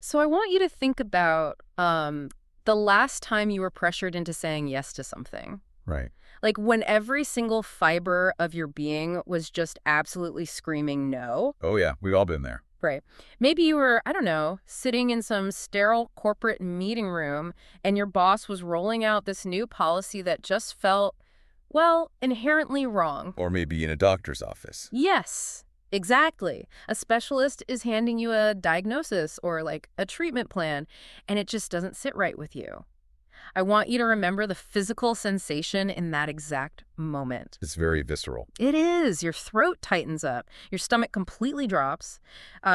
So I want you to think about the last time you were pressured into saying yes to something. Right. Like when every single fiber of your being was just absolutely screaming no. Oh, yeah. We've all been there. Right. Maybe you were, I don't know, sitting in some sterile corporate meeting room and your boss was rolling out this new policy that just felt, well, inherently wrong. Or maybe in a doctor's office. Yes, exactly. A specialist is handing you a diagnosis or like a treatment plan, and it just doesn't sit right with you. I want you to remember the physical sensation in that exact moment. It's very visceral. It is. Your throat tightens up, your stomach completely drops,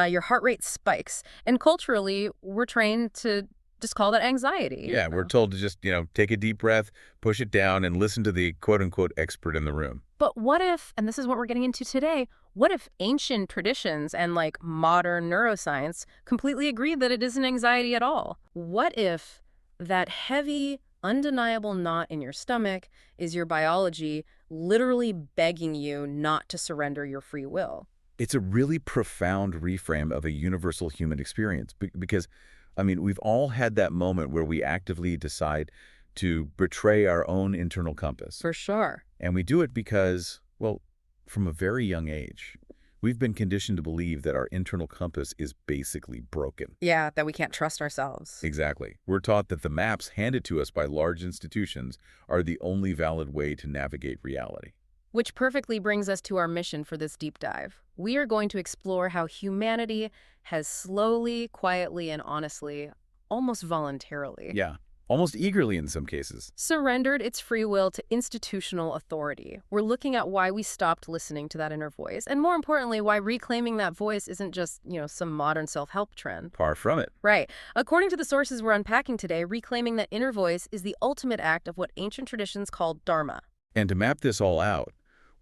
your heart rate spikes. And culturally, we're trained to just call that anxiety. Yeah, we're told to just, take a deep breath, push it down, and listen to the quote-unquote expert in the room. But what if, and this is what we're getting into today, what if ancient traditions and like modern neuroscience completely agreed that it isn't anxiety at all? What if that heavy, undeniable knot in your stomach is your biology literally begging you not to surrender your free will? It's a really profound reframe of a universal human experience because, we've all had that moment where we actively decide to betray our own internal compass. For sure. And we do it because, well, from a very young age, we've been conditioned to believe that our internal compass is basically broken. Yeah, that we can't trust ourselves. Exactly. We're taught that the maps handed to us by large institutions are the only valid way to navigate reality. Which perfectly brings us to our mission for this deep dive. We are going to explore how humanity has slowly, quietly, and honestly, almost voluntarily, Yeah, almost eagerly in some cases. surrendered its free will to institutional authority. We're looking at why we stopped listening to that inner voice, and more importantly, why reclaiming that voice isn't just, some modern self-help trend. Far from it. Right. According to the sources we're unpacking today, reclaiming that inner voice is the ultimate act of what ancient traditions called dharma. And to map this all out,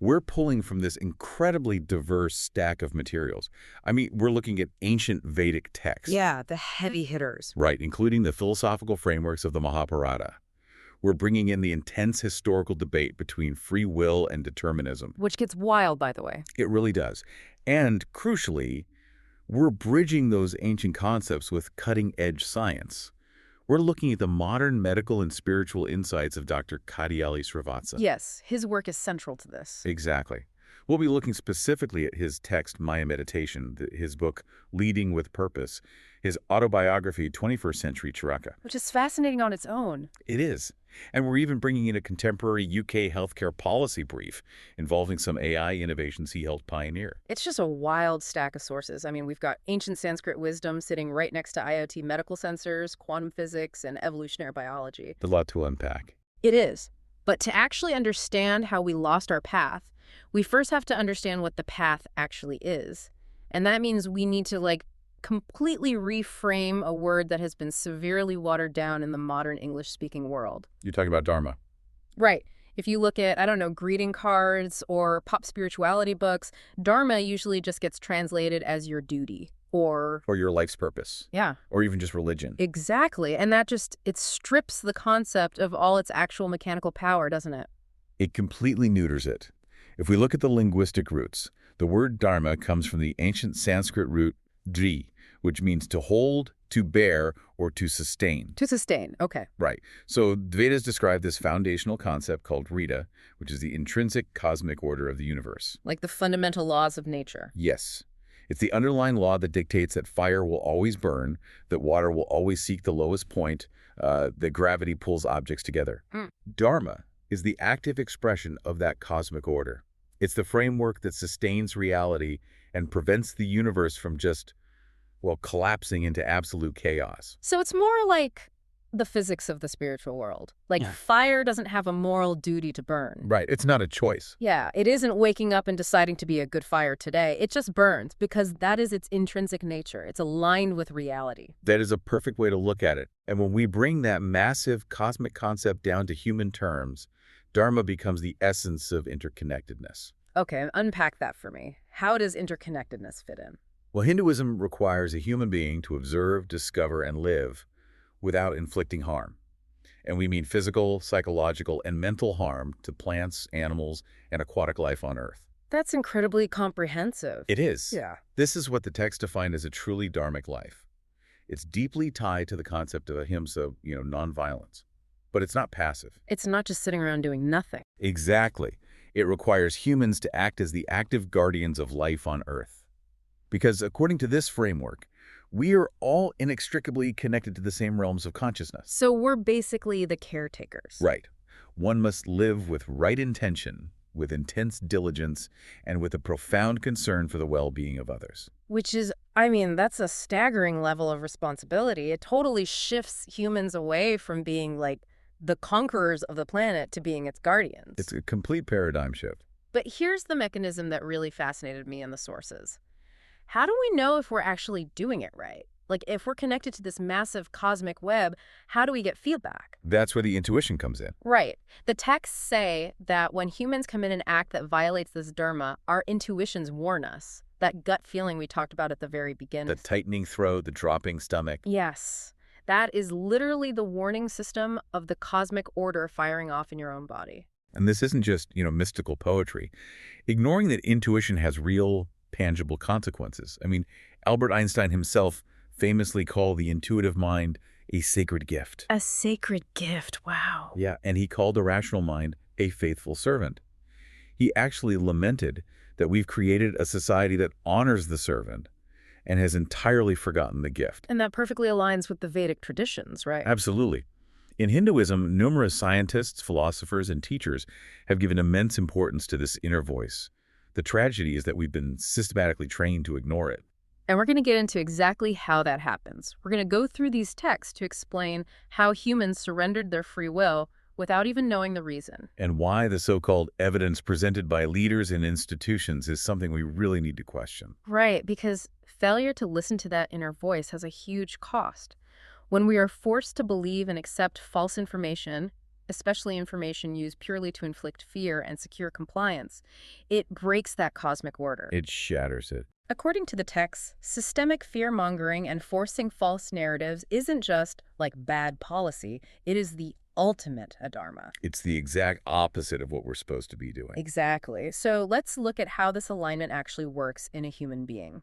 we're pulling from this incredibly diverse stack of materials. We're looking at ancient Vedic texts. Yeah, the heavy hitters. Right, including the philosophical frameworks of the Mahabharata. We're bringing in the intense historical debate between free will and determinism. Which gets wild, by the way. It really does. And crucially, we're bridging those ancient concepts with cutting-edge science. We're looking at the modern medical and spiritual insights of Dr. Katyali Srivatsa. Yes, his work is central to this. Exactly. We'll be looking specifically at his text, Maya Meditation, his book, Leading with Purpose, his autobiography, 21st Century Charaka. Which is fascinating on its own. It is. And we're even bringing in a contemporary UK healthcare policy brief involving some AI innovations he helped pioneer. It's just a wild stack of sources. We've got ancient Sanskrit wisdom sitting right next to IoT medical sensors, quantum physics, and evolutionary biology. A lot to unpack. It is. But to actually understand how we lost our path, we first have to understand what the path actually is. And that means we need to, completely reframe a word that has been severely watered down in the modern English-speaking world. You're talking about Dharma. Right. If you look at, I don't know, greeting cards or pop spirituality books, dharma usually just gets translated as your duty or... Or your life's purpose. Yeah. Or even just religion. Exactly. And that it strips the concept of all its actual mechanical power, doesn't it? It completely neuters it. If we look at the linguistic roots, the word dharma comes from the ancient Sanskrit root dri, which means to hold, to bear, or to sustain. To sustain. Okay. Right. So the Vedas describe this foundational concept called Rita, which is the intrinsic cosmic order of the universe. Like the fundamental laws of nature. Yes. It's the underlying law that dictates that fire will always burn, that water will always seek the lowest point, that gravity pulls objects together. Dharma is the active expression of that cosmic order. It's the framework that sustains reality and prevents the universe from just, collapsing into absolute chaos. So it's more like the physics of the spiritual world. Like fire doesn't have a moral duty to burn. Right. It's not a choice. Yeah, it isn't waking up and deciding to be a good fire today. It just burns because that is its intrinsic nature. It's aligned with reality. That is a perfect way to look at it. And when we bring that massive cosmic concept down to human terms, Dharma becomes the essence of interconnectedness. Okay, unpack that for me. How does interconnectedness fit in? Well, Hinduism requires a human being to observe, discover, and live without inflicting harm. And we mean physical, psychological, and mental harm to plants, animals, and aquatic life on Earth. That's incredibly comprehensive. It is. Yeah. This is what the text defined as a truly dharmic life. It's deeply tied to the concept of ahimsa, nonviolence. But it's not passive. It's not just sitting around doing nothing. Exactly. It requires humans to act as the active guardians of life on Earth. Because according to this framework, we are all inextricably connected to the same realms of consciousness. So we're basically the caretakers. Right. One must live with right intention, with intense diligence, and with a profound concern for the well-being of others. Which is, I mean, that's a staggering level of responsibility. It totally shifts humans away from being like the conquerors of the planet to being its guardians. It's a complete paradigm shift. But here's the mechanism that really fascinated me in the sources. How do we know if we're actually doing it right? Like, if we're connected to this massive cosmic web, how do we get feedback? That's where the intuition comes in. Right. The texts say that when humans commit an act that violates this dharma, our intuitions warn us. That gut feeling we talked about at the very beginning. The tightening throat, the dropping stomach. Yes. That is literally the warning system of the cosmic order firing off in your own body. And this isn't just, mystical poetry. Ignoring that intuition has real, tangible consequences. I mean, Albert Einstein himself famously called the intuitive mind a sacred gift. A sacred gift, wow. Yeah, and he called the rational mind a faithful servant. He actually lamented that we've created a society that honors the servant and has entirely forgotten the gift. And that perfectly aligns with the Vedic traditions, right? Absolutely. In Hinduism, numerous scientists, philosophers, and teachers have given immense importance to this inner voice. The tragedy is that we've been systematically trained to ignore it. And we're going to get into exactly how that happens. We're going to go through these texts to explain how humans surrendered their free will without even knowing the reason. And why the so-called evidence presented by leaders and institutions is something we really need to question. Right, because failure to listen to that inner voice has a huge cost. When we are forced to believe and accept false information, especially information used purely to inflict fear and secure compliance, it breaks that cosmic order. It shatters it. According to the text, systemic fear-mongering and forcing false narratives isn't just like bad policy, it is the ultimate adharma. It's the exact opposite of what we're supposed to be doing. Exactly. So let's look at how this alignment actually works in a human being.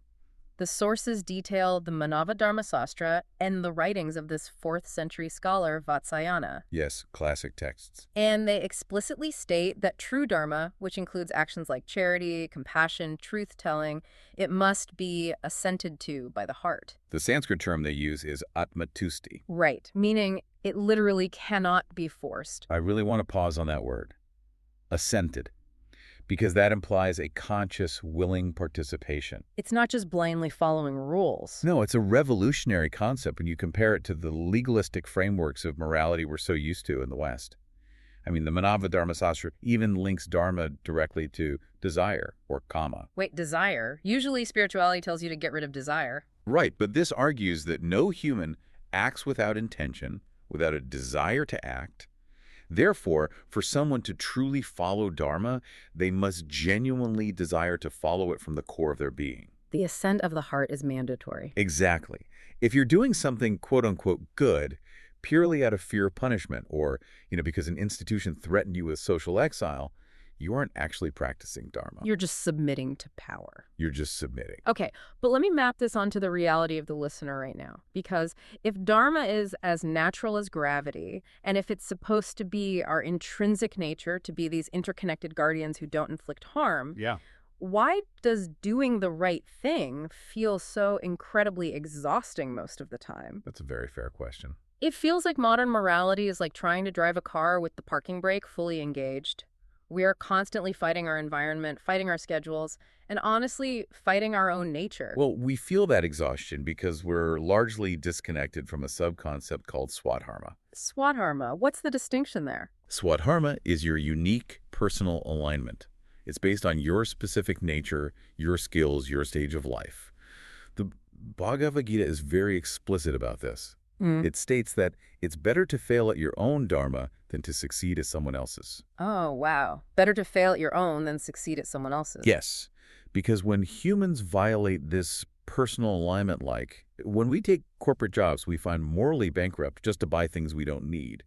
The sources detail the Manava Dharmasastra and the writings of this 4th century scholar Vatsyayana. Yes, classic texts. And they explicitly state that true dharma, which includes actions like charity, compassion, truth-telling, it must be assented to by the heart. The Sanskrit term they use is atmatusti. Right, meaning it literally cannot be forced. I really want to pause on that word. Assented. Because that implies a conscious, willing participation. It's not just blindly following rules. No, it's a revolutionary concept when you compare it to the legalistic frameworks of morality we're so used to in the West. I mean, the Manava Dharmasastra even links dharma directly to desire, or kama. Wait, desire? Usually spirituality tells you to get rid of desire. Right, but this argues that no human acts without intention, without a desire to act. Therefore, for someone to truly follow dharma, they must genuinely desire to follow it from the core of their being. The assent of the heart is mandatory. Exactly. If you're doing something quote-unquote good purely out of fear of punishment or, because an institution threatened you with social exile, you aren't actually practicing dharma. You're just submitting to power. You're just submitting. Okay, but let me map this onto the reality of the listener right now. Because if dharma is as natural as gravity, and if it's supposed to be our intrinsic nature to be these interconnected guardians who don't inflict harm, why does doing the right thing feel so incredibly exhausting most of the time? That's a very fair question. It feels like modern morality is like trying to drive a car with the parking brake fully engaged. We are constantly fighting our environment, fighting our schedules, and honestly, fighting our own nature. Well, we feel that exhaustion because we're largely disconnected from a subconcept called swadharma. Swadharma, what's the distinction there? Swadharma is your unique personal alignment. It's based on your specific nature, your skills, your stage of life. The Bhagavad Gita is very explicit about this. It states that it's better to fail at your own dharma than to succeed at someone else's. Oh, wow. Better to fail at your own than succeed at someone else's. Yes, because when humans violate this personal alignment, like when we take corporate jobs, we find morally bankrupt just to buy things we don't need,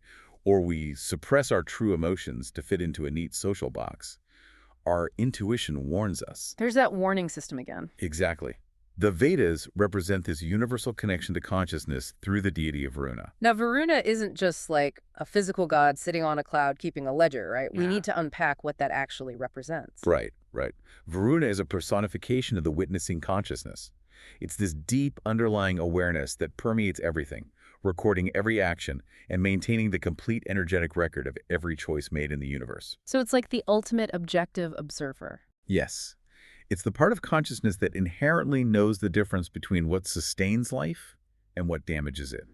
or we suppress our true emotions to fit into a neat social box. Our intuition warns us. There's that warning system again. Exactly. The Vedas represent this universal connection to consciousness through the deity of Varuna. Now, Varuna isn't just like a physical god sitting on a cloud keeping a ledger, right? We Yeah. need to unpack what that actually represents. Right, right. Varuna is a personification of the witnessing consciousness. It's this deep underlying awareness that permeates everything, recording every action and maintaining the complete energetic record of every choice made in the universe. So it's like the ultimate objective observer. Yes. It's the part of consciousness that inherently knows the difference between what sustains life and what damages it.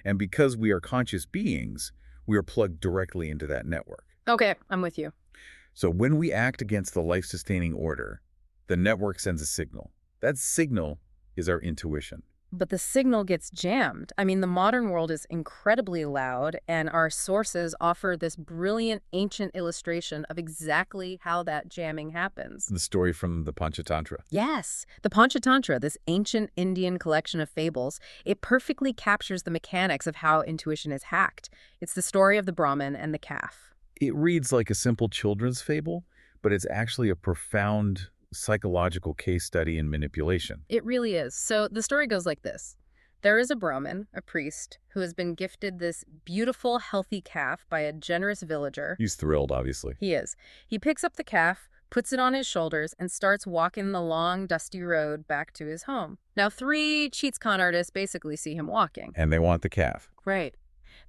And because we are conscious beings, we are plugged directly into that network. Okay, I'm with you. So when we act against the life-sustaining order, the network sends a signal. That signal is our intuition. But the signal gets jammed. I mean, the modern world is incredibly loud, and our sources offer this brilliant ancient illustration of exactly how that jamming happens. The story from the Panchatantra. Yes, the Panchatantra, this ancient Indian collection of fables, it perfectly captures the mechanics of how intuition is hacked. It's the story of the Brahmin and the calf. It reads like a simple children's fable, but it's actually a profound psychological case study in manipulation. It really is. So the story goes like this. There is a Brahmin, a priest, who has been gifted this beautiful, healthy calf by a generous villager. He's thrilled, obviously. He is. He picks up the calf, puts it on his shoulders, and starts walking the long, dusty road back to his home. Now, 3 cheats con artists basically see him walking. And they want the calf. Right.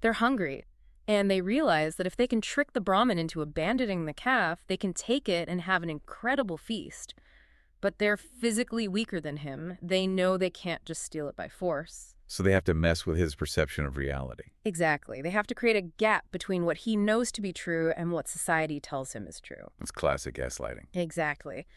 They're hungry. And they realize that if they can trick the Brahmin into abandoning the calf, they can take it and have an incredible feast. But they're physically weaker than him. They know they can't just steal it by force. So they have to mess with his perception of reality. Exactly. They have to create a gap between what he knows to be true and what society tells him is true. It's classic gaslighting. Exactly.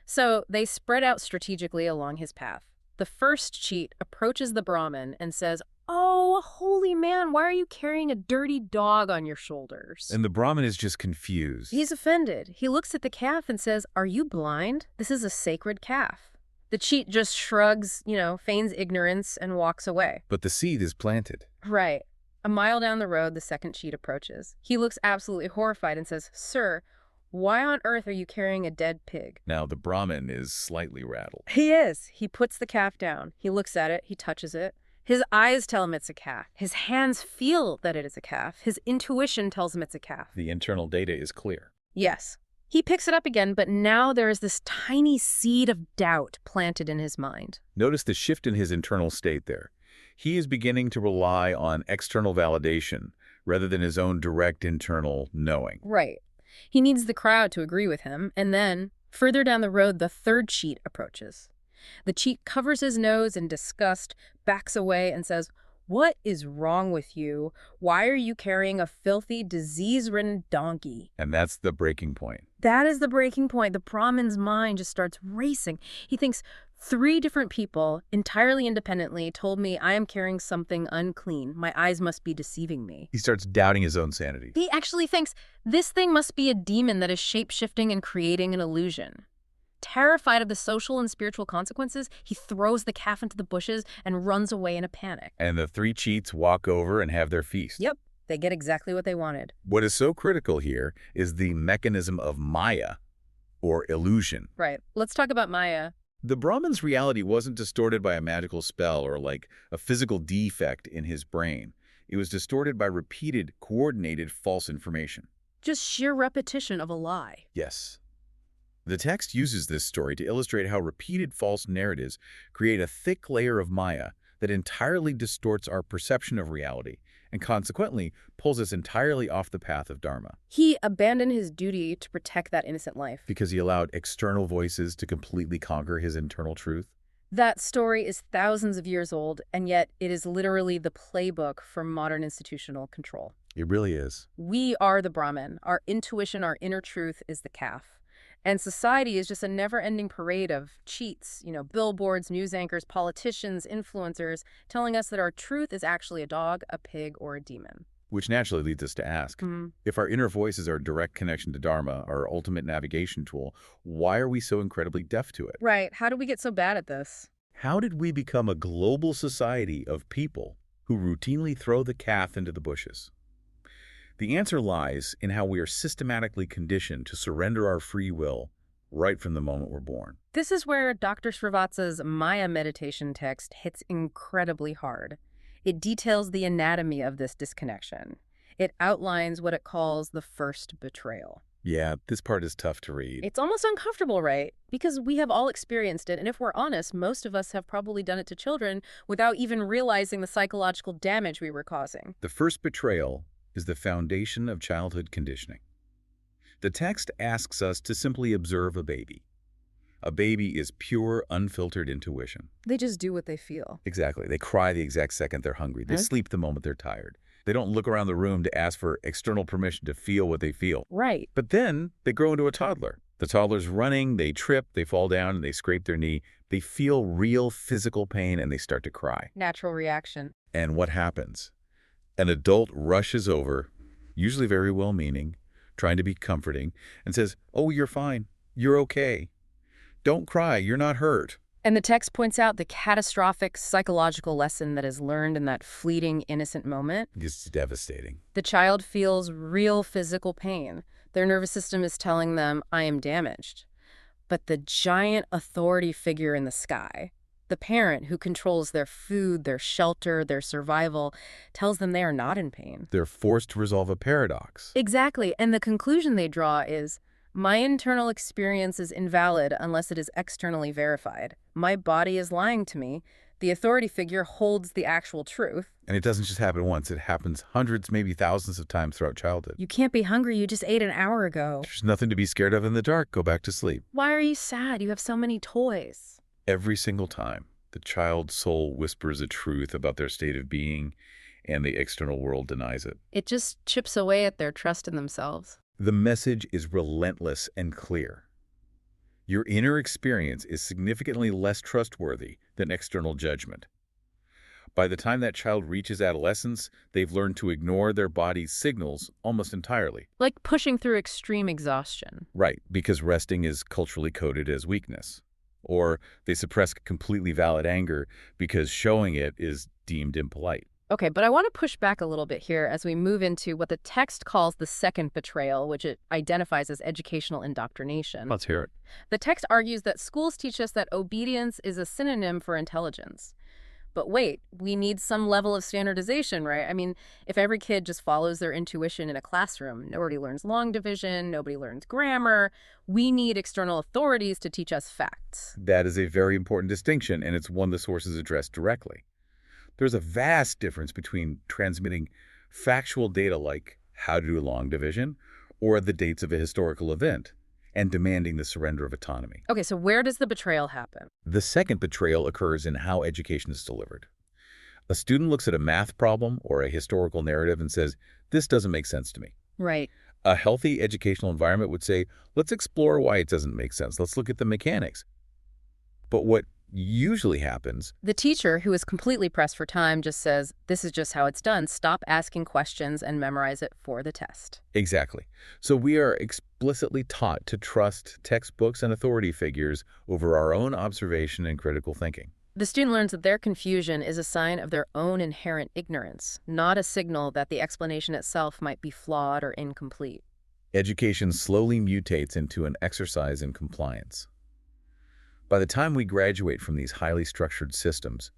So they spread out strategically along his path. The first cheat approaches the Brahmin and says, "Oh, holy man, why are you carrying a dirty dog on your shoulders?" And the Brahmin is just confused. He's offended. He looks at the calf and says, "Are you blind? This is a sacred calf." The cheat just shrugs, feigns ignorance and walks away. But the seed is planted. Right. A mile down the road, the second cheat approaches. He looks absolutely horrified and says, "Sir, why on earth are you carrying a dead pig?" Now the Brahmin is slightly rattled. He is. He puts the calf down. He looks at it. He touches it. His eyes tell him it's a calf. His hands feel that it is a calf. His intuition tells him it's a calf. The internal data is clear. Yes. He picks it up again, but now there is this tiny seed of doubt planted in his mind. Notice the shift in his internal state there. He is beginning to rely on external validation rather than his own direct internal knowing. Right. He needs the crowd to agree with him, and then, further down the road, the third cheat approaches. The cheat covers his nose in disgust, backs away, and says, "What is wrong with you? Why are you carrying a filthy, disease-ridden donkey?" And that's the breaking point. That is the breaking point. The Brahmin's mind just starts racing. He thinks, 3 different people, entirely independently, told me I am carrying something unclean. My eyes must be deceiving me. He starts doubting his own sanity. He actually thinks this thing must be a demon that is shape-shifting and creating an illusion. Terrified of the social and spiritual consequences, he throws the calf into the bushes and runs away in a panic. And the 3 cheats walk over and have their feast. Yep, they get exactly what they wanted. What is so critical here is the mechanism of Maya, or illusion. Right. Let's talk about Maya. The Brahmin's reality wasn't distorted by a magical spell or like a physical defect in his brain. It was distorted by repeated, coordinated false information. Just sheer repetition of a lie. Yes. The text uses this story to illustrate how repeated false narratives create a thick layer of Maya that entirely distorts our perception of reality and consequently pulls us entirely off the path of Dharma. He abandoned his duty to protect that innocent life. Because he allowed external voices to completely conquer his internal truth. That story is thousands of years old, and yet it is literally the playbook for modern institutional control. It really is. We are the Brahmin. Our intuition, our inner truth is the calf. And society is just a never-ending parade of cheats, billboards, news anchors, politicians, influencers, telling us that our truth is actually a dog, a pig, or a demon. Which naturally leads us to ask, if our inner voice is our direct connection to Dharma, our ultimate navigation tool, why are we so incredibly deaf to it? Right. How did we get so bad at this? How did we become a global society of people who routinely throw the calf into the bushes? The answer lies in how we are systematically conditioned to surrender our free will right from the moment we're born. This is where Dr. Srivatsa's Maya meditation text hits incredibly hard. It details the anatomy of this disconnection. It outlines what it calls the first betrayal. Yeah, this part is tough to read. It's almost uncomfortable, right? Because we have all experienced it, and if we're honest, most of us have probably done it to children without even realizing the psychological damage we were causing. The first betrayal is the foundation of childhood conditioning. The text asks us to simply observe a baby. A baby is pure, unfiltered intuition. They just do what they feel. Exactly. They cry the exact second they're hungry. They sleep the moment they're tired. They don't look around the room to ask for external permission to feel what they feel. Right. But then they grow into a toddler. The toddler's running, they trip, they fall down, and they scrape their knee. They feel real physical pain, and they start to cry. Natural reaction. And what happens? An adult rushes over, usually very well-meaning, trying to be comforting, and says, "Oh, you're fine. You're okay. Don't cry. You're not hurt." And the text points out the catastrophic psychological lesson that is learned in that fleeting, innocent moment. It's devastating. The child feels real physical pain. Their nervous system is telling them, I am damaged. But the giant authority figure in the sky, the parent who controls their food, their shelter, their survival, tells them they are not in pain. They're forced to resolve a paradox. Exactly. And the conclusion they draw is, my internal experience is invalid unless it is externally verified. My body is lying to me. The authority figure holds the actual truth. And it doesn't just happen once. It happens hundreds, maybe thousands of times throughout childhood. You can't be hungry. You just ate an hour ago. There's nothing to be scared of in the dark. Go back to sleep. Why are you sad? You have so many toys. Every single time, the child's soul whispers a truth about their state of being, and the external world denies it. It just chips away at their trust in themselves. The message is relentless and clear. Your inner experience is significantly less trustworthy than external judgment. By the time that child reaches adolescence, they've learned to ignore their body's signals almost entirely. Like pushing through extreme exhaustion. Right, because resting is culturally coded as weakness. Or they suppress completely valid anger because showing it is deemed impolite. Okay, but I want to push back a little bit here as we move into what the text calls the second betrayal, which it identifies as educational indoctrination. Let's hear it. The text argues that schools teach us that obedience is a synonym for intelligence. But wait, we need some level of standardization, right? I mean, if every kid just follows their intuition in a classroom, nobody learns long division, nobody learns grammar. We need external authorities to teach us facts. That is a very important distinction, and it's one the sources address directly. There's a vast difference between transmitting factual data like how to do long division or the dates of a historical event and demanding the surrender of autonomy. Okay, so where does the betrayal happen? The second betrayal occurs in how education is delivered. A student looks at a math problem or a historical narrative and says, "This doesn't make sense to me." Right. A healthy educational environment would say, "Let's explore why it doesn't make sense. Let's look at the mechanics." But what usually happens, The teacher, who is completely pressed for time, just says, this is just how it's done. Stop asking questions and memorize it for the test. exactly. So we are explicitly taught to trust textbooks and authority figures over our own observation and critical thinking. The student learns that their confusion is a sign of their own inherent ignorance, not a signal that the explanation itself might be flawed or incomplete. Education slowly mutates into an exercise in compliance. By the time we graduate from these highly structured systems,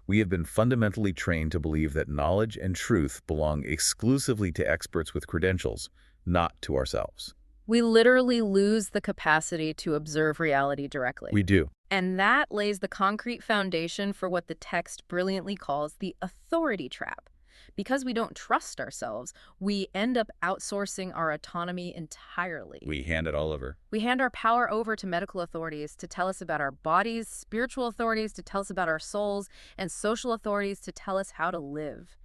we have been fundamentally trained to believe that knowledge and truth belong exclusively to experts with credentials, not to ourselves. We literally lose the capacity to observe reality directly. We do. And that lays the concrete foundation for what the text brilliantly calls the authority trap. Because we don't trust ourselves, we end up outsourcing our autonomy entirely. We hand it all over. We hand our power over to medical authorities to tell us about our bodies, spiritual authorities to tell us about our souls, and social authorities to tell us how to live.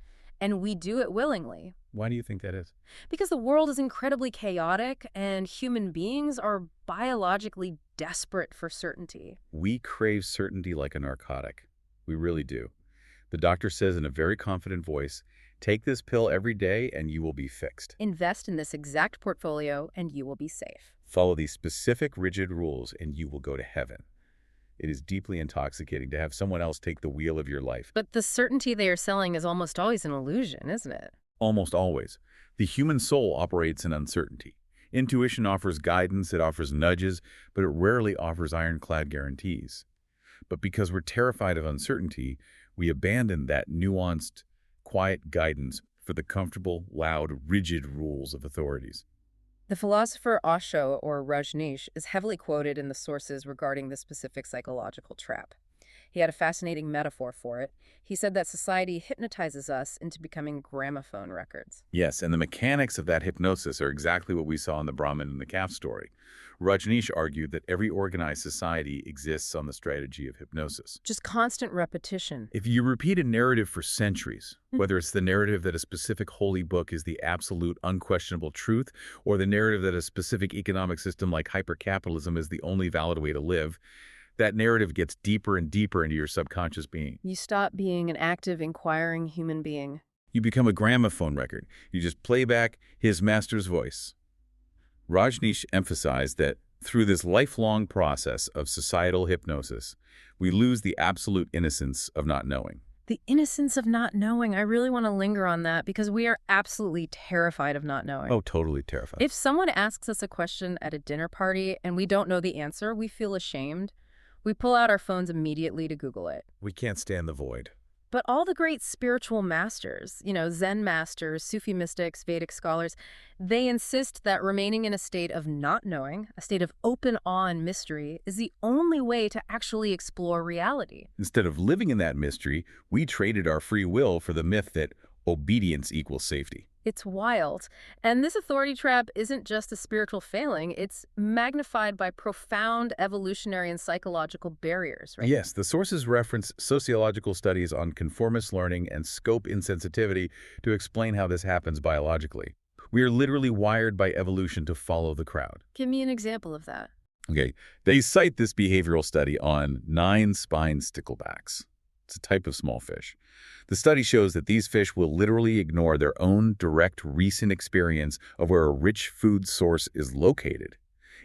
And we do it willingly. Why do you think that is? Because the world is incredibly chaotic and human beings are biologically desperate for certainty. We crave certainty like a narcotic. We really do. The doctor says in a very confident voice, "Take this pill every day and you will be fixed. Invest in this exact portfolio and you will be safe." Follow these specific, rigid rules and you will go to heaven." It is deeply intoxicating to have someone else take the wheel of your life. But the certainty they are selling is almost always an illusion, isn't it? Almost always. The human soul operates in uncertainty. Intuition offers guidance, it offers nudges, but it rarely offers ironclad guarantees. But because we're terrified of uncertainty, we abandon that nuanced, quiet guidance for the comfortable, loud, rigid rules of authorities. The philosopher Osho, or Rajneesh, is heavily quoted in the sources regarding this specific psychological trap. He had a fascinating metaphor for it. He said that society hypnotizes us into becoming gramophone records. Yes, and the mechanics of that hypnosis are exactly what we saw in the Brahmin and the calf story. Rajneesh argued that every organized society exists on the strategy of hypnosis. Just constant repetition. If you repeat a narrative for centuries, whether it's the narrative that a specific holy book is the absolute unquestionable truth, or the narrative that a specific economic system like hypercapitalism is the only valid way to live, that narrative gets deeper and deeper into your subconscious being. You stop being an active, inquiring human being. You become a gramophone record. You just play back his master's voice. Rajneesh emphasized that through this lifelong process of societal hypnosis, we lose the absolute innocence of not knowing. The innocence of not knowing. I really want to linger on that because we are absolutely terrified of not knowing. Oh, totally terrified. If someone asks us a question at a dinner party and we don't know the answer, we feel ashamed. We pull out our phones immediately to Google it. We can't stand the void. But all the great spiritual masters, Zen masters, Sufi mystics, Vedic scholars, they insist that remaining in a state of not knowing, a state of open awe and mystery, is the only way to actually explore reality. Instead of living in that mystery, we traded our free will for the myth that obedience equals safety. It's wild. And this authority trap isn't just a spiritual failing, it's magnified by profound evolutionary and psychological barriers, right? Yes, the sources reference sociological studies on conformist learning and scope insensitivity to explain how this happens biologically. We are literally wired by evolution to follow the crowd. Give me an example of that. Okay, they cite this behavioral study on 9-spine sticklebacks. It's a type of small fish. The study shows that these fish will literally ignore their own direct recent experience of where a rich food source is located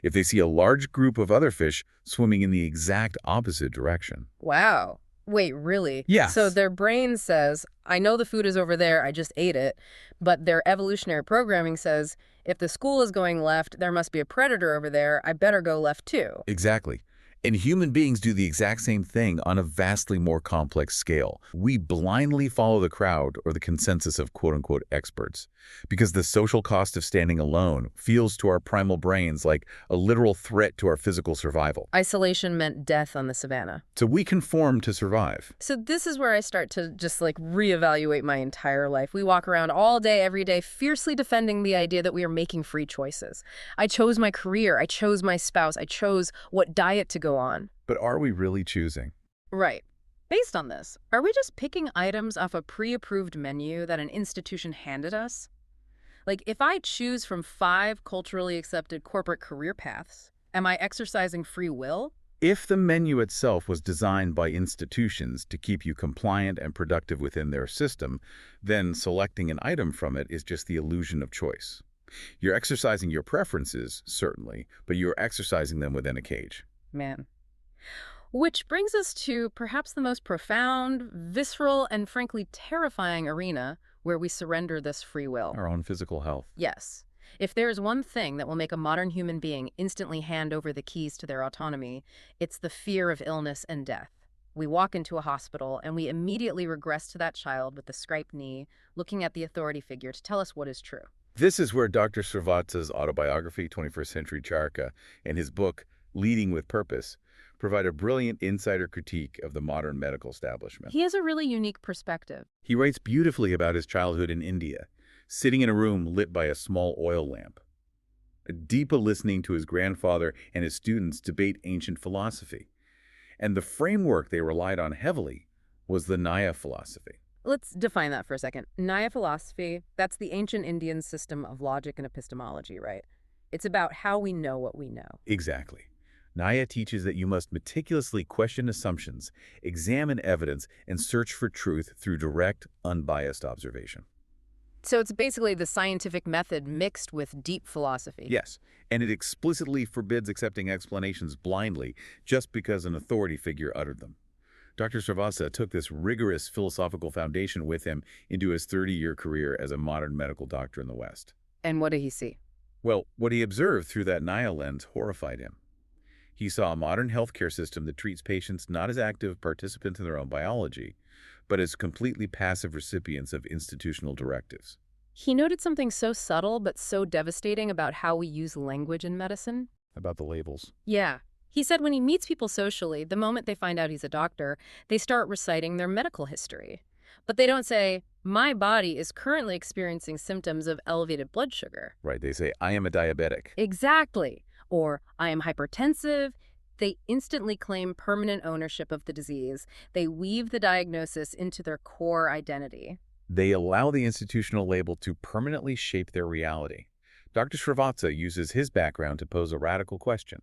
if they see a large group of other fish swimming in the exact opposite direction. Wow. Wait, really? Yes. So their brain says, I know the food is over there, I just ate it. But their evolutionary programming says, if the school is going left, there must be a predator over there, I better go left too. Exactly. And human beings do the exact same thing on a vastly more complex scale. We blindly follow the crowd or the consensus of quote-unquote experts because the social cost of standing alone feels to our primal brains like a literal threat to our physical survival. Isolation meant death on the savannah. So we conform to survive. So this is where I start to just reevaluate my entire life. We walk around all day, every day, fiercely defending the idea that we are making free choices. I chose my career, I chose my spouse, I chose what diet to go on. But are we really choosing? Right. Based on this, are we just picking items off a pre-approved menu that an institution handed us? Like, if I choose from 5 culturally accepted corporate career paths, am I exercising free will? If the menu itself was designed by institutions to keep you compliant and productive within their system, then selecting an item from it is just the illusion of choice. You're exercising your preferences, certainly, but you're exercising them within a cage. Man. Which brings us to perhaps the most profound, visceral, and frankly terrifying arena where we surrender this free will. Our own physical health. Yes. If there is one thing that will make a modern human being instantly hand over the keys to their autonomy, it's the fear of illness and death. We walk into a hospital and we immediately regress to that child with the scraped knee, looking at the authority figure to tell us what is true. This is where Dr. Srivatsa's autobiography, 21st Century Charaka, and his book, Leading with Purpose, provide a brilliant insider critique of the modern medical establishment. He has a really unique perspective. He writes beautifully about his childhood in India, sitting in a room lit by a small oil lamp, deep listening to his grandfather and his students debate ancient philosophy. And the framework they relied on heavily was the Nyaya philosophy. Let's define that for a second. Nyaya philosophy, that's the ancient Indian system of logic and epistemology, right? It's about how we know what we know. Exactly. Nyaya teaches that you must meticulously question assumptions, examine evidence, and search for truth through direct, unbiased observation. So it's basically the scientific method mixed with deep philosophy. Yes, and it explicitly forbids accepting explanations blindly just because an authority figure uttered them. Dr. Srivatsa took this rigorous philosophical foundation with him into his 30-year career as a modern medical doctor in the West. And what did he see? Well, what he observed through that Naya lens horrified him. He saw a modern healthcare system that treats patients not as active participants in their own biology, but as completely passive recipients of institutional directives. He noted something so subtle but so devastating about how we use language in medicine. About the labels. Yeah. He said when he meets people socially, the moment they find out he's a doctor, they start reciting their medical history. But they don't say, my body is currently experiencing symptoms of elevated blood sugar. Right, they say, I am a diabetic. Exactly. Or, I am hypertensive. They instantly claim permanent ownership of the disease. They weave the diagnosis into their core identity. They allow the institutional label to permanently shape their reality. Dr. Srivatsa uses his background to pose a radical question.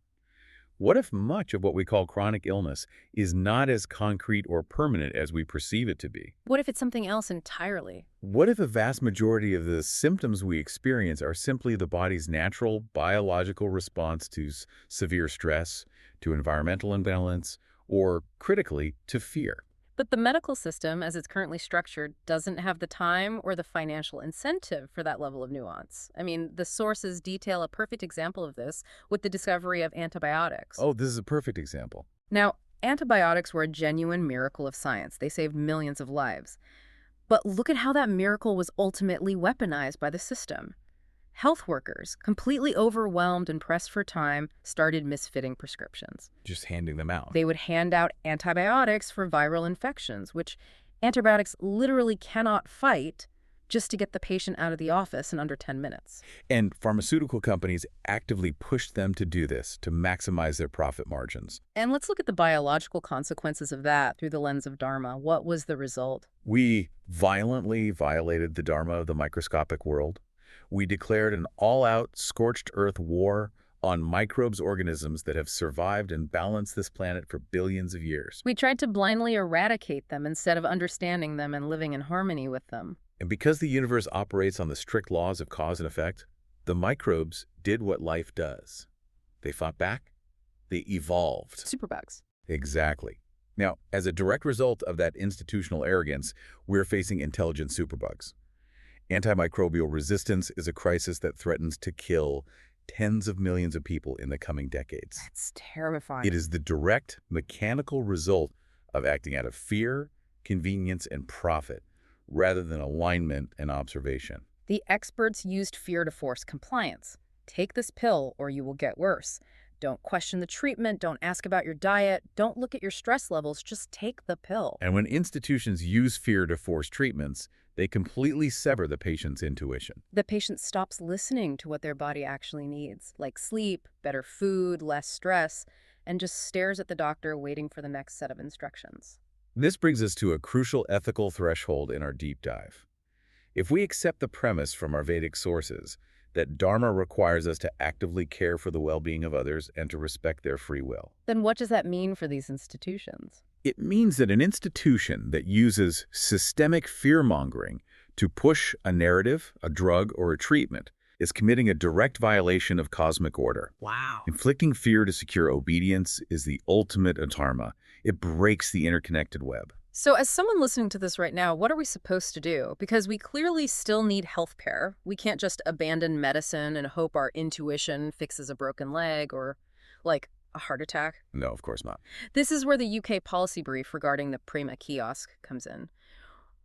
What if much of what we call chronic illness is not as concrete or permanent as we perceive it to be? What if it's something else entirely? What if a vast majority of the symptoms we experience are simply the body's natural biological response to severe stress, to environmental imbalance, or, critically, to fear? But the medical system, as it's currently structured, doesn't have the time or the financial incentive for that level of nuance. I mean, the sources detail a perfect example of this with the discovery of antibiotics. Oh, this is a perfect example. Now, antibiotics were a genuine miracle of science. They saved millions of lives. But look at how that miracle was ultimately weaponized by the system. Health workers, completely overwhelmed and pressed for time, started misfitting prescriptions. Just handing them out. They would hand out antibiotics for viral infections, which antibiotics literally cannot fight, just to get the patient out of the office in under 10 minutes. And pharmaceutical companies actively pushed them to do this to maximize their profit margins. And let's look at the biological consequences of that through the lens of Dharma. What was the result? We violently violated the Dharma of the microscopic world. We declared an all-out, scorched earth war on microbes organisms that have survived and balanced this planet for billions of years. We tried to blindly eradicate them instead of understanding them and living in harmony with them. And because the universe operates on the strict laws of cause and effect, the microbes did what life does. They fought back. They evolved. Superbugs. Exactly. Now, as a direct result of that institutional arrogance, we're facing intelligent superbugs. Antimicrobial resistance is a crisis that threatens to kill tens of millions of people in the coming decades. That's terrifying. It is the direct mechanical result of acting out of fear, convenience, and profit, rather than alignment and observation. The experts used fear to force compliance. Take this pill or you will get worse. Don't question the treatment. Don't ask about your diet. Don't look at your stress levels. Just take the pill. And when institutions use fear to force treatments, they completely sever the patient's intuition. The patient stops listening to what their body actually needs, like sleep, better food, less stress, and just stares at the doctor waiting for the next set of instructions. This brings us to a crucial ethical threshold in our deep dive. If we accept the premise from our Vedic sources that Dharma requires us to actively care for the well-being of others and to respect their free will, Then what does that mean for these institutions? it means that an institution that uses systemic fear-mongering to push a narrative, a drug, or a treatment is committing a direct violation of cosmic order. Wow. Inflicting fear to secure obedience is the ultimate dharma. It breaks the interconnected web. So as someone listening to this right now, what are we supposed to do? Because we clearly still need healthcare. We can't just abandon medicine and hope our intuition fixes a broken leg or, like, a heart attack. No, of course not. This is where the UK policy brief regarding the Prima kiosk comes in.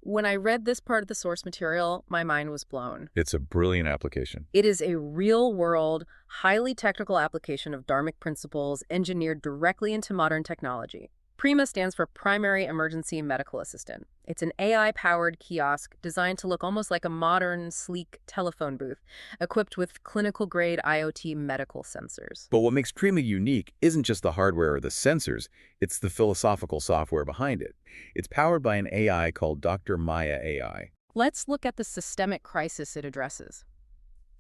When I read this part of the source material, my mind was blown. It's a brilliant application. It is a real-world, highly technical application of Dharmic principles engineered directly into modern technology. Prima stands for Primary Emergency Medical Assistant. It's an AI-powered kiosk designed to look almost like a modern, sleek telephone booth, equipped with clinical-grade IoT medical sensors. But what makes Prima unique isn't just the hardware or the sensors, it's the philosophical software behind it. It's powered by an AI called Dr. Maya AI. Let's look at the systemic crisis it addresses.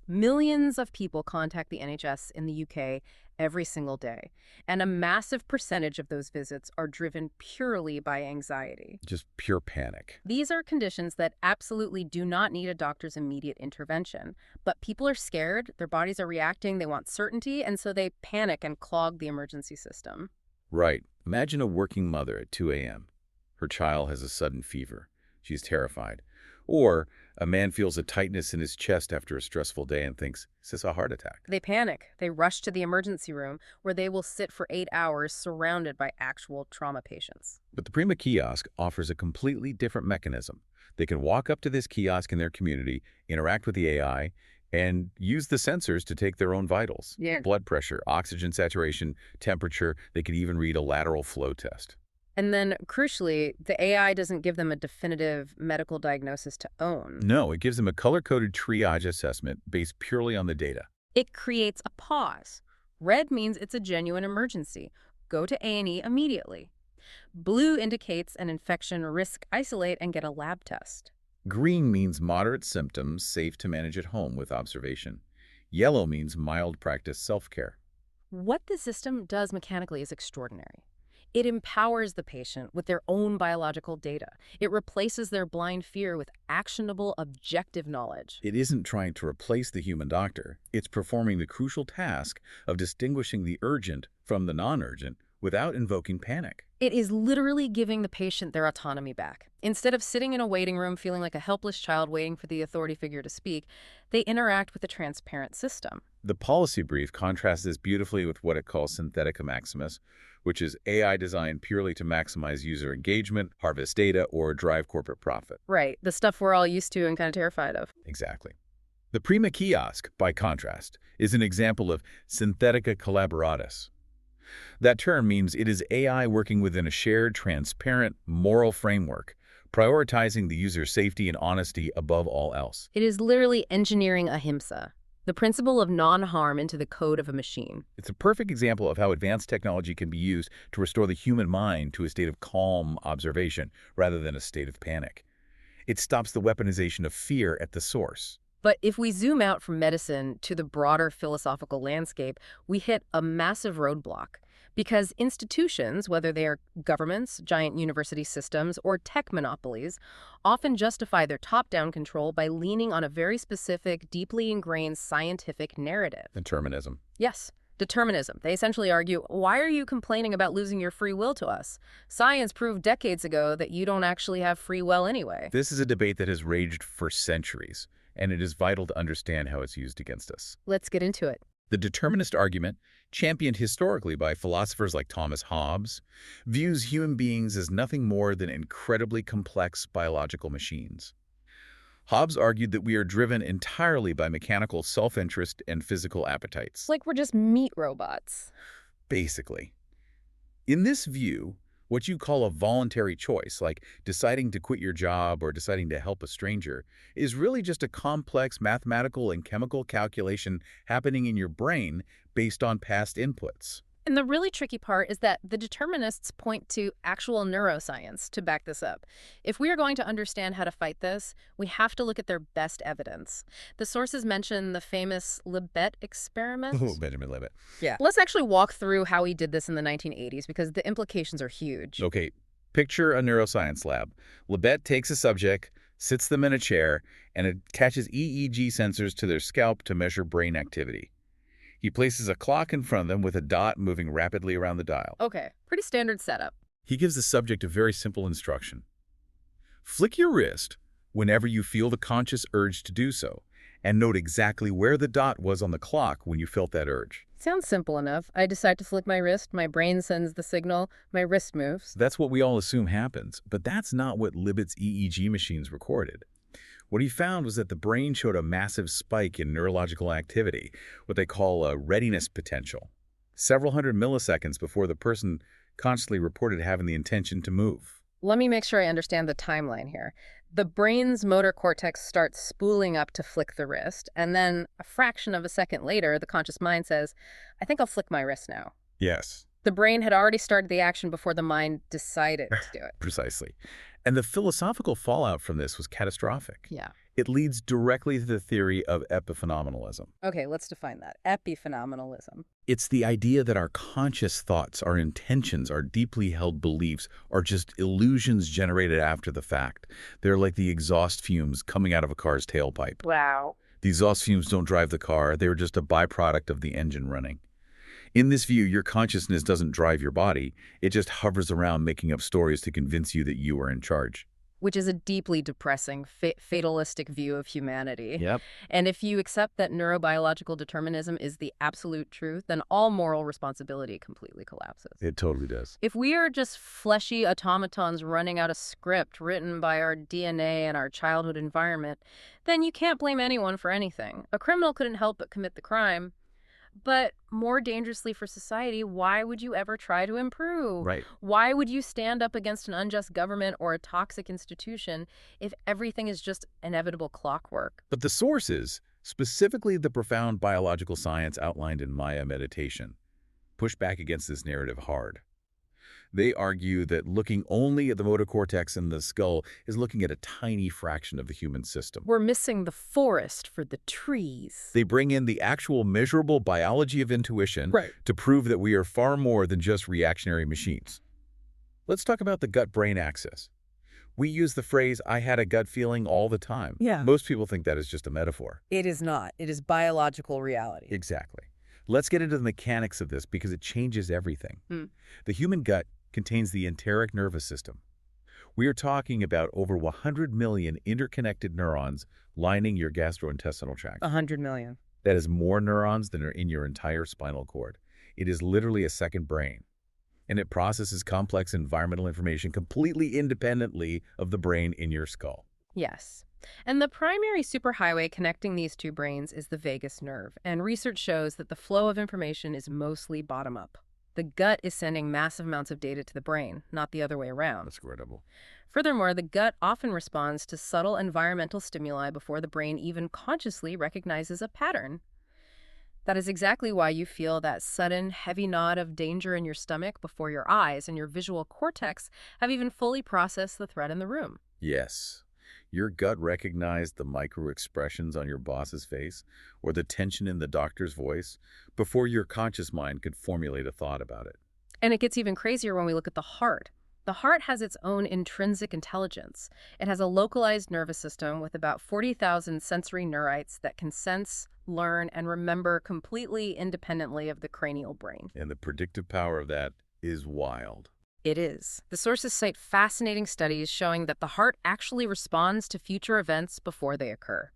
Millions of people contact the NHS in the UK every single day, and a massive percentage of those visits are driven purely by anxiety. Just pure panic. These are conditions that absolutely do not need a doctor's immediate intervention, but people are scared, their bodies are reacting, they want certainty, and so they panic and clog the emergency system. Right. Imagine a working mother at 2 a.m. Her child has a sudden fever. She's terrified. Or a man feels a tightness in his chest after a stressful day and thinks, is this a heart attack? They panic. They rush to the emergency room where they will sit for 8 hours surrounded by actual trauma patients. But the Prima kiosk offers a completely different mechanism. They can walk up to this kiosk in their community, interact with the AI, and use the sensors to take their own vitals. Yeah. Blood pressure, oxygen saturation, temperature. They could even read a lateral flow test. And then, crucially, the AI doesn't give them a definitive medical diagnosis to own. No, it gives them a color-coded triage assessment based purely on the data. It creates a pause. Red means it's a genuine emergency. Go to A&E immediately. Blue indicates an infection, risk isolate, and get a lab test. Green means moderate symptoms, safe to manage at home with observation. Yellow means mild practice self-care. What the system does mechanically is extraordinary. It empowers the patient with their own biological data. It replaces their blind fear with actionable, objective knowledge. It isn't trying to replace the human doctor. It's performing the crucial task of distinguishing the urgent from the non-urgent without invoking panic. It is literally giving the patient their autonomy back. Instead of sitting in a waiting room feeling like a helpless child waiting for the authority figure to speak, they interact with a transparent system. The policy brief contrasts this beautifully with what it calls Synthetica Maximus, which is AI designed purely to maximize user engagement, harvest data, or drive corporate profit. Right, the stuff we're all used to and kind of terrified of. Exactly. The Prima kiosk, by contrast, is an example of Synthetica Collaboratis. That term means it is AI working within a shared, transparent, moral framework, prioritizing the user's safety and honesty above all else. It is literally engineering ahimsa, the principle of non-harm, into the code of a machine. It's a perfect example of how advanced technology can be used to restore the human mind to a state of calm observation rather than a state of panic. It stops the weaponization of fear at the source. But if we zoom out from medicine to the broader philosophical landscape, we hit a massive roadblock. Because institutions, whether they are governments, giant university systems, or tech monopolies, often justify their top-down control by leaning on a very specific, deeply ingrained scientific narrative. Determinism. Yes, determinism. They essentially argue, why are you complaining about losing your free will to us? Science proved decades ago that you don't actually have free will anyway. This is a debate that has raged for centuries, and it is vital to understand how it's used against us. Let's get into it. The determinist argument, championed historically by philosophers like Thomas Hobbes, views human beings as nothing more than incredibly complex biological machines. Hobbes argued that we are driven entirely by mechanical self-interest and physical appetites. It's like we're just meat robots. Basically. In this view, what you call a voluntary choice, like deciding to quit your job or deciding to help a stranger, is really just a complex mathematical and chemical calculation happening in your brain based on past inputs. And the really tricky part is that the determinists point to actual neuroscience to back this up. If we are going to understand how to fight this, we have to look at their best evidence. The sources mention the famous Libet experiment. Oh, Benjamin Libet. Yeah. Let's actually walk through how he did this in the 1980s because the implications are huge. Okay, picture a neuroscience lab. Libet takes a subject, sits them in a chair, and attaches EEG sensors to their scalp to measure brain activity. He places a clock in front of them with a dot moving rapidly around the dial. Okay, pretty standard setup. He gives the subject a very simple instruction. Flick your wrist whenever you feel the conscious urge to do so, and note exactly where the dot was on the clock when you felt that urge. Sounds simple enough. I decide to flick my wrist, my brain sends the signal, my wrist moves. That's what we all assume happens, but that's not what Libet's EEG machines recorded. What he found was that the brain showed a massive spike in neurological activity, what they call a readiness potential, several hundred milliseconds before the person consciously reported having the intention to move. Let me make sure I understand the timeline here. The brain's motor cortex starts spooling up to flick the wrist, and then a fraction of a second later, the conscious mind says, I think I'll flick my wrist now. Yes. The brain had already started the action before the mind decided to do it. Precisely. And the philosophical fallout from this was catastrophic. Yeah. It leads directly to the theory of epiphenomenalism. Okay, let's define that. Epiphenomenalism. It's the idea that our conscious thoughts, our intentions, our deeply held beliefs are just illusions generated after the fact. They're like the exhaust fumes coming out of a car's tailpipe. Wow. The exhaust fumes don't drive the car. They're just a byproduct of the engine running. In this view, your consciousness doesn't drive your body. It just hovers around making up stories to convince you that you are in charge. which is a deeply depressing, fatalistic view of humanity. Yep. And if you accept that neurobiological determinism is the absolute truth, then all moral responsibility completely collapses. It totally does. If we are just fleshy automatons running out a script written by our DNA and our childhood environment, then you can't blame anyone for anything. A criminal couldn't help but commit the crime. But more dangerously for society, why would you ever try to improve? Right. Why would you stand up against an unjust government or a toxic institution if everything is just inevitable clockwork? But the sources, specifically the profound biological science outlined in Maya meditation, push back against this narrative hard. They argue that looking only at the motor cortex and the skull is looking at a tiny fraction of the human system. We're missing the forest for the trees. They bring in the actual measurable biology of intuition to prove that we are far more than just reactionary machines. Let's talk about the gut-brain axis. We use the phrase, "I had a gut feeling," all the time. Yeah. Most people think that is just a metaphor. It is not. It is biological reality. Exactly. Let's get into the mechanics of this because it changes everything. The human gut contains the enteric nervous system. We are talking about over 100 million interconnected neurons lining your gastrointestinal tract. 100 million. That is more neurons than are in your entire spinal cord. It is literally a second brain, and it processes complex environmental information completely independently of the brain in your skull. Yes. And the primary superhighway connecting these two brains is the vagus nerve, and research shows that the flow of information is mostly bottom-up. The gut is sending massive amounts of data to the brain, not the other way around. That's incredible. Furthermore, the gut often responds to subtle environmental stimuli before the brain even consciously recognizes a pattern. That is exactly why you feel that sudden, heavy nod of danger in your stomach before your eyes and your visual cortex have even fully processed the threat in the room. Yes. Your gut recognized the micro-expressions on your boss's face or the tension in the doctor's voice before your conscious mind could formulate a thought about it. And it gets even crazier when we look at the heart. The heart has its own intrinsic intelligence. It has a localized nervous system with about 40,000 sensory neurites that can sense, learn, and remember completely independently of the cranial brain. And the predictive power of that is wild. It is. The sources cite fascinating studies showing that the heart actually responds to future events before they occur.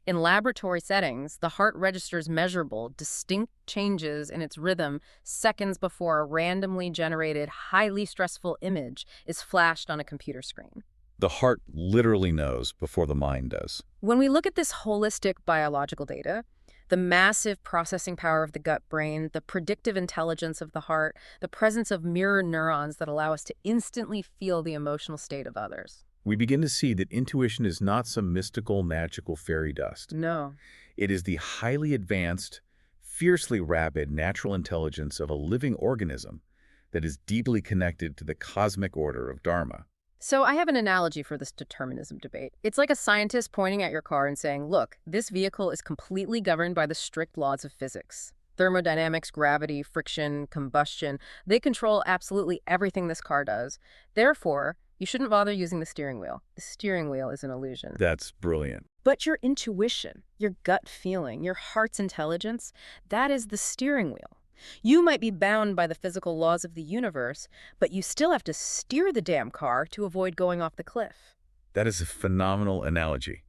In laboratory settings, the heart registers measurable, distinct changes in its rhythm seconds before a randomly generated, highly stressful image is flashed on a computer screen. The heart literally knows before the mind does. When we look at this holistic biological data, the massive processing power of the gut brain, the predictive intelligence of the heart, the presence of mirror neurons that allow us to instantly feel the emotional state of others. We begin to see that intuition is not some mystical, magical fairy dust. No. It is the highly advanced, fiercely rapid natural intelligence of a living organism that is deeply connected to the cosmic order of Dharma. So I have an analogy for this determinism debate. It's like a scientist pointing at your car and saying, look, this vehicle is completely governed by the strict laws of physics. Thermodynamics, gravity, friction, combustion, they control absolutely everything this car does. Therefore, you shouldn't bother using the steering wheel. The steering wheel is an illusion. That's brilliant. But your intuition, your gut feeling, your heart's intelligence, that is the steering wheel. You might be bound by the physical laws of the universe, but you still have to steer the damn car to avoid going off the cliff. That is a phenomenal analogy.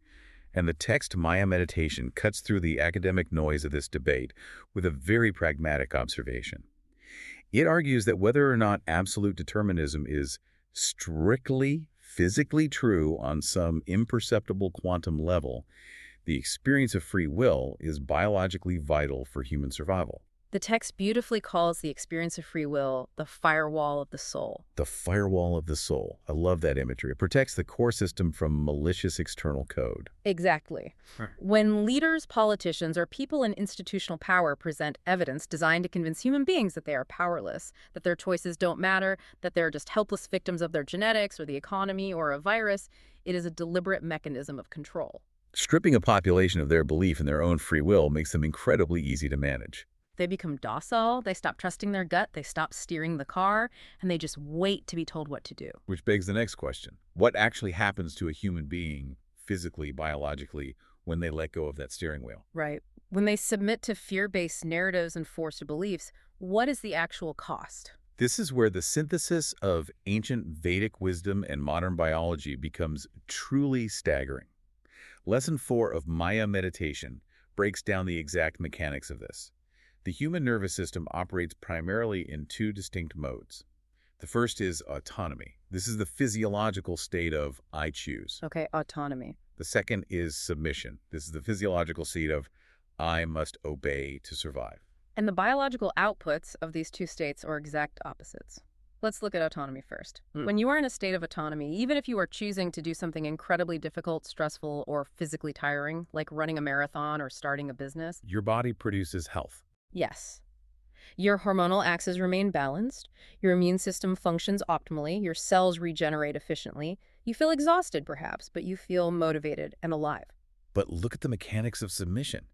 And the text Maya Meditation cuts through the academic noise of this debate with a very pragmatic observation. It argues that whether or not absolute determinism is strictly physically true on some imperceptible quantum level, the experience of free will is biologically vital for human survival. The text beautifully calls the experience of free will the firewall of the soul. The firewall of the soul. I love that imagery. It protects the core system from malicious external code. Exactly. When leaders, politicians, or people in institutional power present evidence designed to convince human beings that they are powerless, that their choices don't matter, that they're just helpless victims of their genetics or the economy or a virus, it is a deliberate mechanism of control. Stripping a population of their belief in their own free will makes them incredibly easy to manage. They become docile, they stop trusting their gut, they stop steering the car, and they just wait to be told what to do. Which begs the next question. What actually happens to a human being, physically, biologically, when they let go of that steering wheel? Right. When they submit to fear-based narratives and forced beliefs, what is the actual cost? This is where the synthesis of ancient Vedic wisdom and modern biology becomes truly staggering. Lesson 4 of Maya Meditation breaks down the exact mechanics of this. The human nervous system operates primarily in two distinct modes. The first is autonomy. This is the physiological state of I choose. Okay, autonomy. The second is submission. This is the physiological state of I must obey to survive. And the biological outputs of these two states are exact opposites. Let's look at autonomy first. When you are in a state of autonomy, even if you are choosing to do something incredibly difficult, stressful, or physically tiring, like running a marathon or starting a business, Your body produces health. yes. Your hormonal axes remain balanced, your immune system functions optimally, your cells regenerate efficiently. You feel exhausted, perhaps, but you feel motivated and alive. But look at the mechanics of submission.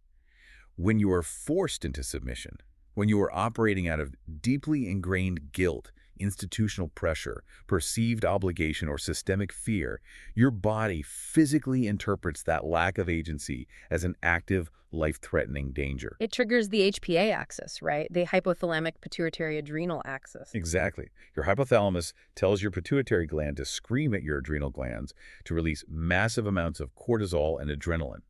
When you are forced into submission, when you are operating out of deeply ingrained guilt, institutional pressure, perceived obligation, or systemic fear, your body physically interprets that lack of agency as an active, life-threatening danger. It triggers the HPA axis, right? The hypothalamic pituitary adrenal axis. Exactly. Your hypothalamus tells your pituitary gland to scream at your adrenal glands to release massive amounts of cortisol and adrenaline.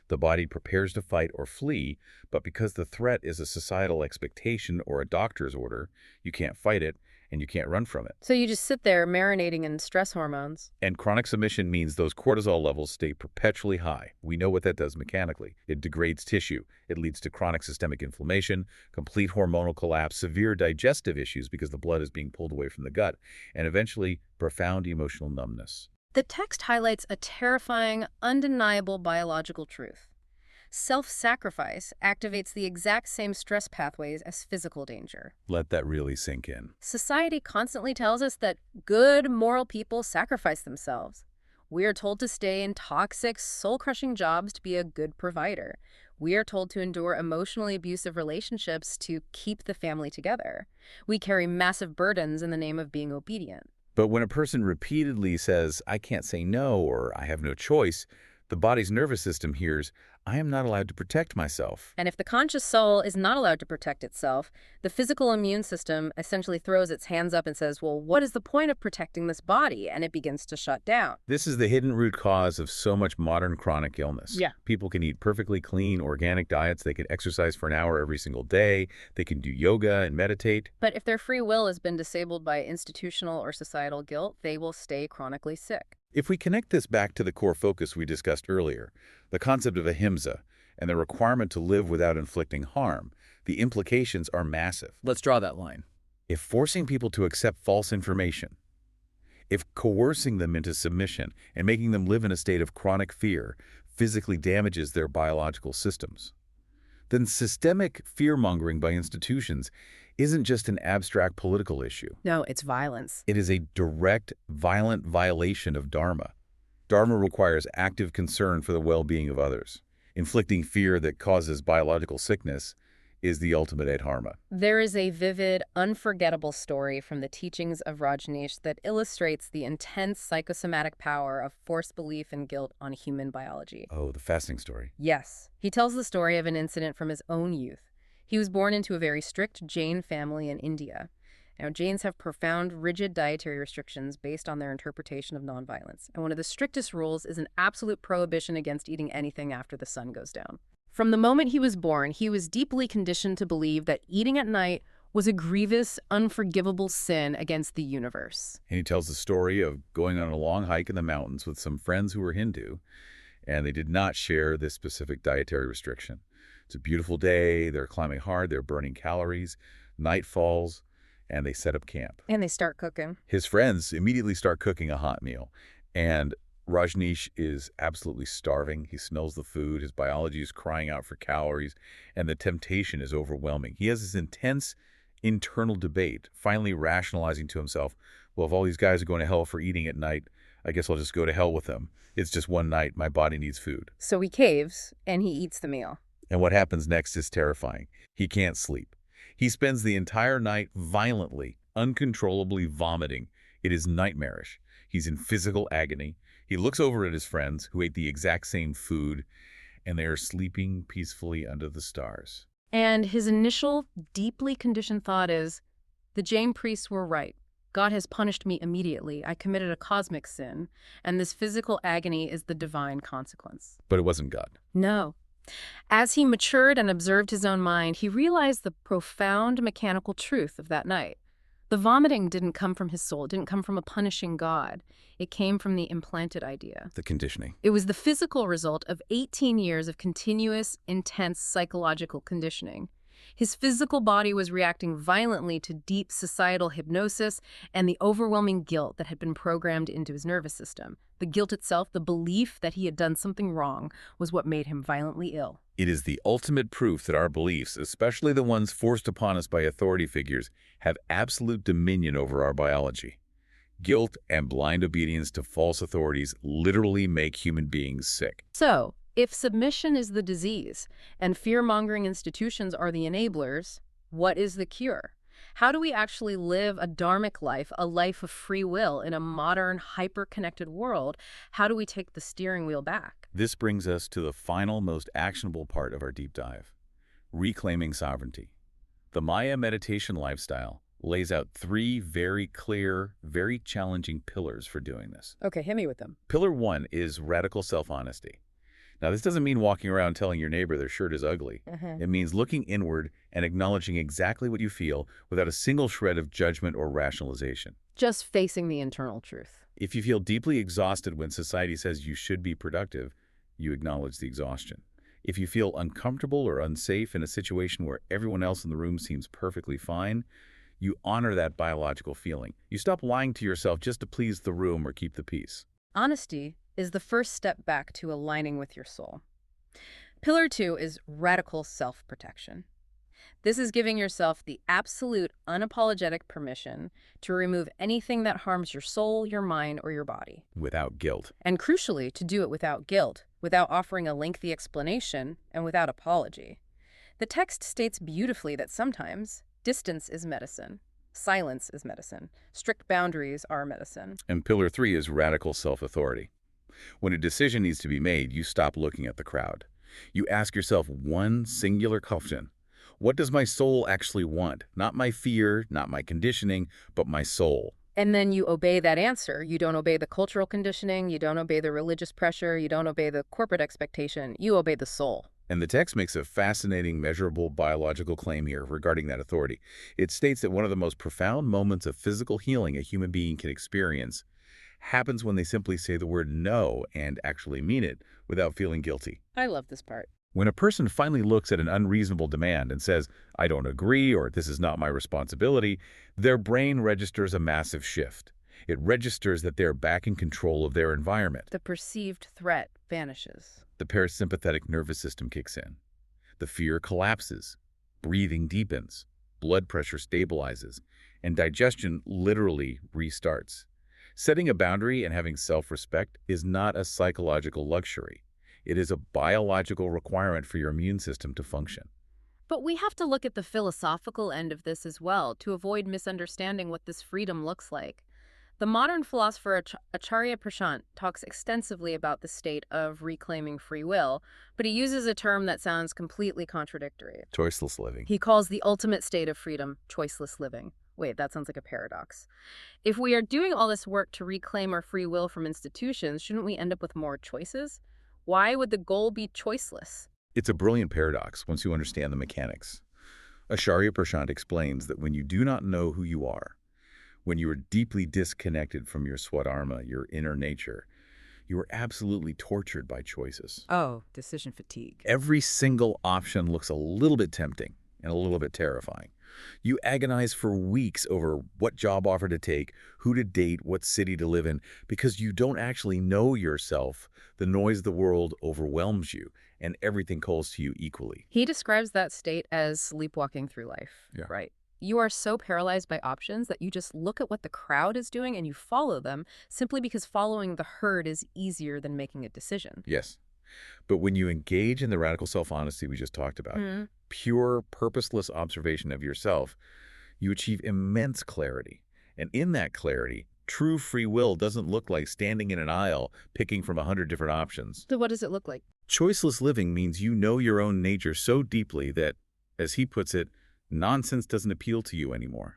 The body prepares to fight or flee, but because the threat is a societal expectation or a doctor's order, you can't fight it and you can't run from it. So you just sit there marinating in stress hormones. And chronic submission means those cortisol levels stay perpetually high. We know what that does mechanically. It degrades tissue. It leads to chronic systemic inflammation, complete hormonal collapse, severe digestive issues because the blood is being pulled away from the gut, and eventually profound emotional numbness. The text highlights a terrifying, undeniable biological truth. Self-sacrifice activates the exact same stress pathways as physical danger. Let that really sink in. Society constantly tells us that good, moral people sacrifice themselves. We are told to stay in toxic, soul-crushing jobs to be a good provider. We are told to endure emotionally abusive relationships to keep the family together. We carry massive burdens in the name of being obedient. But when a person repeatedly says, I can't say no, or I have no choice, the body's nervous system hears, I am not allowed to protect myself. And if the conscious soul is not allowed to protect itself, the physical immune system essentially throws its hands up and says, well, what is the point of protecting this body? And it begins to shut down. This is the hidden root cause of so much modern chronic illness. Yeah. People can eat perfectly clean, organic diets. They can exercise for an hour every single day. They can do yoga and meditate. But if their free will has been disabled by institutional or societal guilt, they will stay chronically sick. If we connect this back to the core focus we discussed earlier, the concept of ahimsa and the requirement to live without inflicting harm, the implications are massive. Let's draw that line. If forcing people to accept false information, if coercing them into submission and making them live in a state of chronic fear physically damages their biological systems, then systemic fear-mongering by institutions isn't just an abstract political issue. No, it's violence. It is a direct, violent violation of Dharma. Dharma requires active concern for the well-being of others. Inflicting fear that causes biological sickness is the ultimate adharma. There is a vivid, unforgettable story from the teachings of Rajneesh that illustrates the intense psychosomatic power of forced belief and guilt on human biology. Oh, the fasting story. Yes. He tells the story of an incident from his own youth. He was born into a very strict Jain family in India. Now, Jains have profound, rigid dietary restrictions based on their interpretation of nonviolence. And one of the strictest rules is an absolute prohibition against eating anything after the sun goes down. From the moment he was born, he was deeply conditioned to believe that eating at night was a grievous, unforgivable sin against the universe. And he tells the story of going on a long hike in the mountains with some friends who were Hindu, and they did not share this specific dietary restriction. It's a beautiful day, they're climbing hard, they're burning calories, night falls, and they set up camp. And they start cooking. His friends immediately start cooking a hot meal, and Rajneesh is absolutely starving. He smells the food, his biology is crying out for calories, and the temptation is overwhelming. He has this intense internal debate, finally rationalizing to himself, well, if all these guys are going to hell for eating at night, I guess I'll just go to hell with them. It's just one night, my body needs food. So he caves, and he eats the meal. And what happens next is terrifying. He can't sleep. He spends the entire night violently, uncontrollably vomiting. It is nightmarish. He's in physical agony. He looks over at his friends who ate the exact same food, and they are sleeping peacefully under the stars. And his initial, deeply conditioned thought is, The Jain priests were right. God has punished me immediately. I committed a cosmic sin, and this physical agony is the divine consequence. But it wasn't God. No. As he matured and observed his own mind, he realized the profound mechanical truth of that night. The vomiting didn't come from his soul. It didn't come from a punishing God. It came from the implanted idea. The conditioning. It was the physical result of 18 years of continuous, intense psychological conditioning. His physical body was reacting violently to deep societal hypnosis and the overwhelming guilt that had been programmed into his nervous system. The guilt itself, the belief that he had done something wrong, was what made him violently ill. It is the ultimate proof that our beliefs, especially the ones forced upon us by authority figures, have absolute dominion over our biology. Guilt and blind obedience to false authorities literally make human beings sick. So, if submission is the disease and fear-mongering institutions are the enablers, what is the cure? How do we actually live a dharmic life, a life of free will in a modern, hyper-connected world? How do we take the steering wheel back? This brings us to the final, most actionable part of our deep dive: reclaiming sovereignty. The Maya meditation lifestyle lays out 3 very clear, very challenging pillars for doing this. Okay, hit me with them. Pillar 1 is radical self-honesty. Now, this doesn't mean walking around telling your neighbor their shirt is ugly. It means looking inward and acknowledging exactly what you feel without a single shred of judgment or rationalization. Just facing the internal truth. If you feel deeply exhausted when society says you should be productive, you acknowledge the exhaustion. If you feel uncomfortable or unsafe in a situation where everyone else in the room seems perfectly fine, you honor that biological feeling. You stop lying to yourself just to please the room or keep the peace. Honesty is the first step back to aligning with your soul. Pillar 2 is radical self-protection. This is giving yourself the absolute, unapologetic permission to remove anything that harms your soul, your mind, or your body. Without guilt. And crucially, to do it without guilt, without offering a lengthy explanation, and without apology. The text states beautifully that sometimes distance is medicine. Silence is medicine. Strict boundaries are medicine. And pillar 3 is radical self-authority. When a decision needs to be made, you stop looking at the crowd. You ask yourself one singular question: what does my soul actually want? Not my fear, not my conditioning, but my soul. And then you obey that answer. You don't obey the cultural conditioning. You don't obey the religious pressure. You don't obey the corporate expectation. You obey the soul. And the text makes a fascinating, measurable biological claim here regarding that authority. It states that one of the most profound moments of physical healing a human being can experience happens when they simply say the word no and actually mean it without feeling guilty. I love this part. When a person finally looks at an unreasonable demand and says, "I don't agree," or "this is not my responsibility," their brain registers a massive shift. It registers that they're back in control of their environment. The perceived threat vanishes. The parasympathetic nervous system kicks in. The fear collapses. Breathing deepens. Blood pressure stabilizes. And digestion literally restarts. Setting a boundary and having self-respect is not a psychological luxury. It is a biological requirement for your immune system to function. But we have to look at the philosophical end of this as well to avoid misunderstanding what this freedom looks like. The modern philosopher Acharya Prashant talks extensively about the state of reclaiming free will, but he uses a term that sounds completely contradictory. Choiceless living. He calls the ultimate state of freedom choiceless living. Wait, that sounds like a paradox. If we are doing all this work to reclaim our free will from institutions, shouldn't we end up with more choices? Why would the goal be choiceless? It's a brilliant paradox once you understand the mechanics. Acharya Prashant explains that when you do not know who you are, when you are deeply disconnected from your swadharma, your inner nature, you are absolutely tortured by choices. Oh, decision fatigue. Every single option looks a little bit tempting and a little bit terrifying. You agonize for weeks over what job offer to take, who to date, what city to live in, because you don't actually know yourself. The noise of the world overwhelms you, and everything calls to you equally. He describes that state as sleepwalking through life. Yeah. Right. You are so paralyzed by options that you just look at what the crowd is doing and you follow them simply because following the herd is easier than making a decision. Yes. But when you engage in the radical self-honesty we just talked about, pure, purposeless observation of yourself, you achieve immense clarity. And in that clarity, true free will doesn't look like standing in an aisle picking from 100 different options. So what does it look like? Choiceless living means you know your own nature so deeply that, as he puts it, nonsense doesn't appeal to you anymore.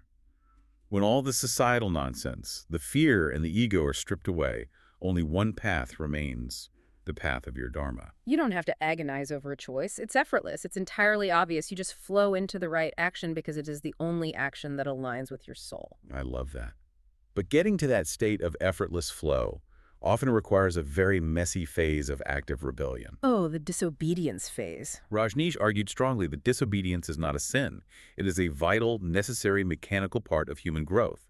When all the societal nonsense, the fear, and the ego are stripped away, only one path remains, the path of your Dharma. You don't have to agonize over a choice. It's effortless. It's entirely obvious. You just flow into the right action because it is the only action that aligns with your soul. I love that. But getting to that state of effortless flow often requires a very messy phase of active rebellion. Oh, the disobedience phase. Rajneesh argued strongly that disobedience is not a sin. It is a vital, necessary mechanical part of human growth.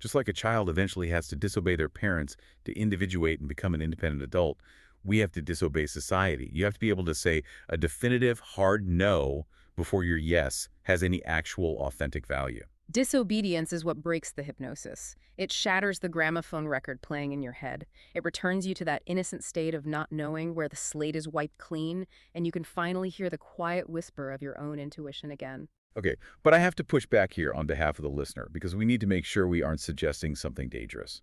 Just like a child eventually has to disobey their parents to individuate and become an independent adult, we have to disobey society. You have to be able to say a definitive, hard no before your yes has any actual authentic value. Disobedience is what breaks the hypnosis. It shatters the gramophone record playing in your head. It returns you to that innocent state of not knowing where the slate is wiped clean, and you can finally hear the quiet whisper of your own intuition again. Okay, but I have to push back here on behalf of the listener because we need to make sure we aren't suggesting something dangerous.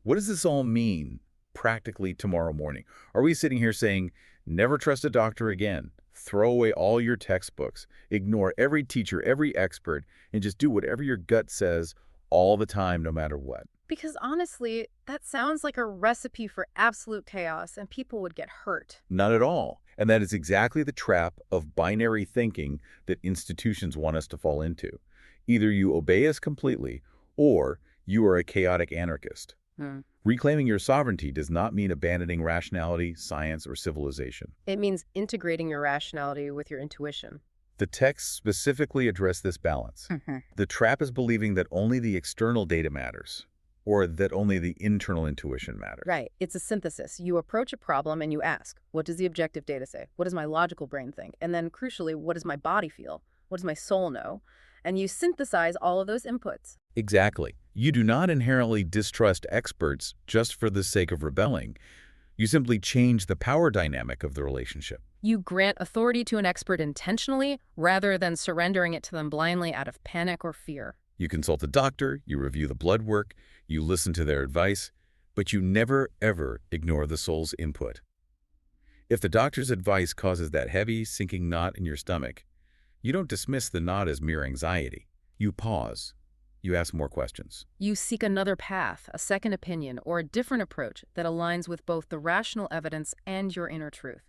What does this all mean practically tomorrow morning? Are we sitting here saying, never trust a doctor again, throw away all your textbooks, ignore every teacher, every expert, and just do whatever your gut says all the time, no matter what? Because honestly, that sounds like a recipe for absolute chaos, and people would get hurt. Not at all. And that is exactly the trap of binary thinking that institutions want us to fall into. Either you obey us completely, or you are a chaotic anarchist. Reclaiming your sovereignty does not mean abandoning rationality, science, or civilization. It means integrating your rationality with your intuition. The texts specifically address this balance. The trap is believing that only the external data matters, or that only the internal intuition matters. Right. It's a synthesis. You approach a problem and you ask, what does the objective data say? What does my logical brain think? And then, crucially, what does my body feel? What does my soul know? And you synthesize all of those inputs. Exactly. You do not inherently distrust experts just for the sake of rebelling. You simply change the power dynamic of the relationship. You grant authority to an expert intentionally rather than surrendering it to them blindly out of panic or fear. You consult a doctor, you review the blood work, you listen to their advice, but you never, ever ignore the soul's input. If the doctor's advice causes that heavy, sinking knot in your stomach, you don't dismiss the knot as mere anxiety. You pause. You ask more questions. You seek another path, a second opinion, or a different approach that aligns with both the rational evidence and your inner truth.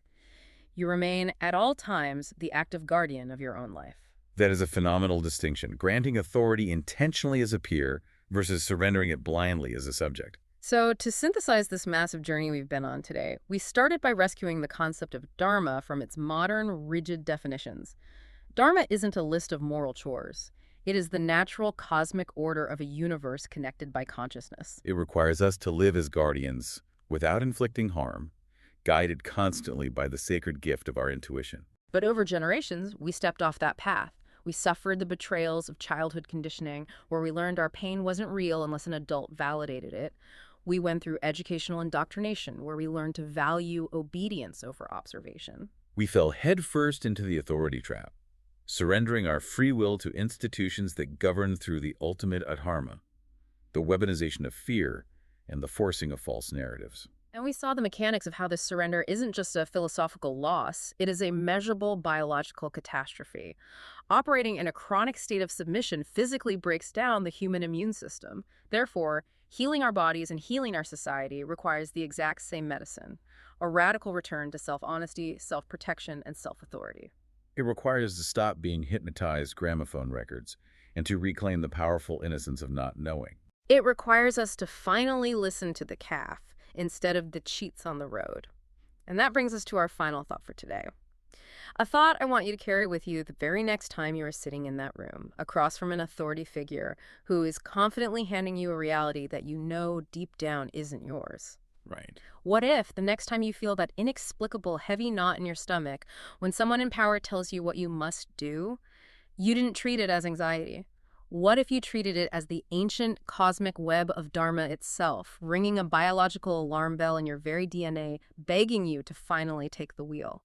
You remain, at all times, the active guardian of your own life. That is a phenomenal distinction, granting authority intentionally as a peer versus surrendering it blindly as a subject. So, to synthesize this massive journey we've been on today, we started by rescuing the concept of dharma from its modern, rigid definitions. Dharma isn't a list of moral chores. It is the natural cosmic order of a universe connected by consciousness. It requires us to live as guardians without inflicting harm, guided constantly by the sacred gift of our intuition. But over generations, we stepped off that path. We suffered the betrayals of childhood conditioning, where we learned our pain wasn't real unless an adult validated it. We went through educational indoctrination, where we learned to value obedience over observation. We fell headfirst into the authority trap, surrendering our free will to institutions that govern through the ultimate adharma, the weaponization of fear and the forcing of false narratives. And we saw the mechanics of how this surrender isn't just a philosophical loss, it is a measurable biological catastrophe. Operating in a chronic state of submission physically breaks down the human immune system. Therefore, healing our bodies and healing our society requires the exact same medicine, a radical return to self-honesty, self-protection, and self-authority. It requires us to stop being hypnotized gramophone records and to reclaim the powerful innocence of not knowing. It requires us to finally listen to the calf instead of the cheats on the road. And that brings us to our final thought for today. A thought I want you to carry with you the very next time you are sitting in that room, across from an authority figure who is confidently handing you a reality that you know deep down isn't yours. Right. What if the next time you feel that inexplicable heavy knot in your stomach when someone in power tells you what you must do, you didn't treat it as anxiety? What if you treated it as the ancient cosmic web of Dharma itself, ringing a biological alarm bell in your very DNA, begging you to finally take the wheel?